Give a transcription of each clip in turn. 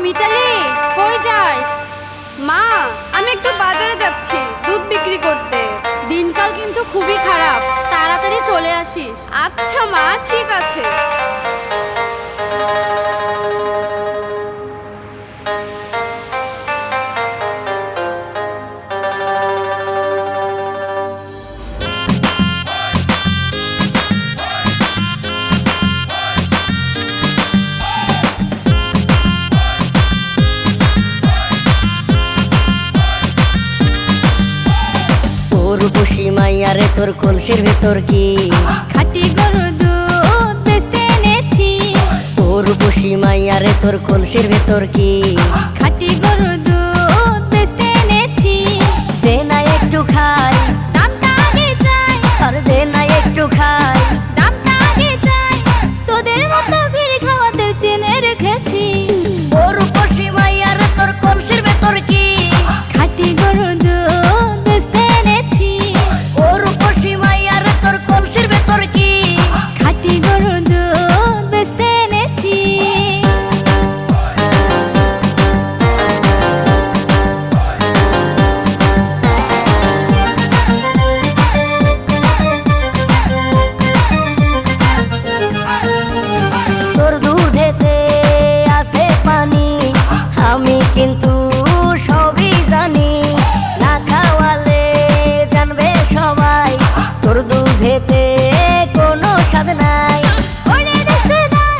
মিতালি, কই যাস? মা, আমি একটু বাজারে যাচ্ছি দুধ বিক্রি করতে। দিনকাল কিন্তু খুবই খারাপ, তাড়াতাড়ি চলে আসিস। আচ্ছা মা, ঠিক আছে। রূপসী মাইয়ারে তোর কলসির ভেতর কি খাঁটি গরুর দুধ বেচতে এনেছি। ও রূপসী মাইয়ারে তোর কলসির ভেতর কি খাঁটি গরুর দুধ বেচতে এনেছি। দে না একটু খাই, দামটা আগে চাই। আর দে না একটু খাই, দামটা আগে চাই। তোদের মতো ভিড় খাওয়াদের চেনে রেখেছি। ও রূপসী মাইয়ারে তোর কলসির ভেতর কি খাঁটি গরুর দুধ বেচতে এনেছি। ও রূপসী মাইয়ারে তোর কলসির ভেতর কি খাঁটি গরুর দুধ বেচতে এনেছি। তোর দুধেতে আছে পানি, আমি কিন্তু সবই জানি। না খাওয়ালে জানবে সবাই তোর দুধেতে কোনো স্বাদ নাই। ওরে দুষ্টুর দল,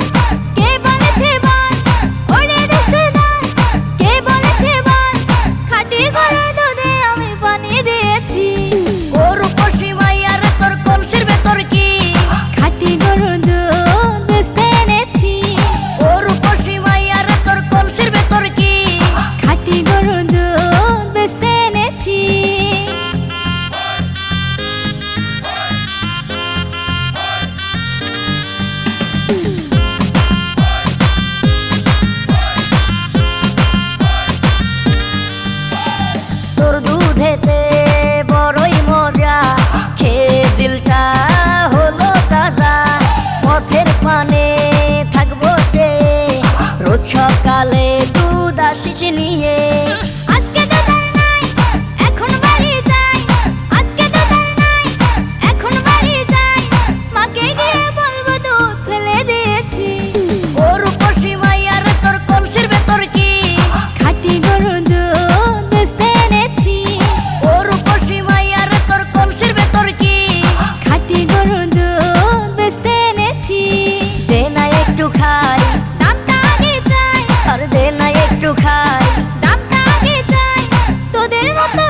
কে বলেছে বল? ওরে দুষ্টুর দল, কে বলেছে বল? খাঁটি গরুর দুধে আমি পানি দিয়েছি। ও রূপসী মাইয়ারে তোর কলসির ভেতর কি খাঁটি গরুর দুধ বেচতে এনেছি। ও রূপসী মাইয়ারে তোর কলসির ভেতর কি খাঁটি গরুর দুধ বেচতে এনেছি। তোর দুধেতে বড়ই মজা, খেয়ে দিলটা হলো তাজা। পথের পানে থাকবো চেয়ে, রোজ সকালে দুধ আসিস নিয়ে। আজকে দুধ আর নাই, এখন বাড়ি যাই। আজকে দুধ আর নাই, এখন বাড়ি যাই। মাকে গিয়ে বলবো দুধ ফেলে দিয়েছি। ও রূপসী মাইয়ারে তোর কলসির ভেতর কি খাঁটি গরুর দুধ বেচতে এনেছি। ও রূপসী মাইয়ারে তোর কলসির ভেতর কি খাঁটি গরুর দুধ বেচতে এনেছি। দে না একটু খাই, দামটা আগে চাই। আর দে না একটু খাই, দামটা আগে চাই। তোদের মতো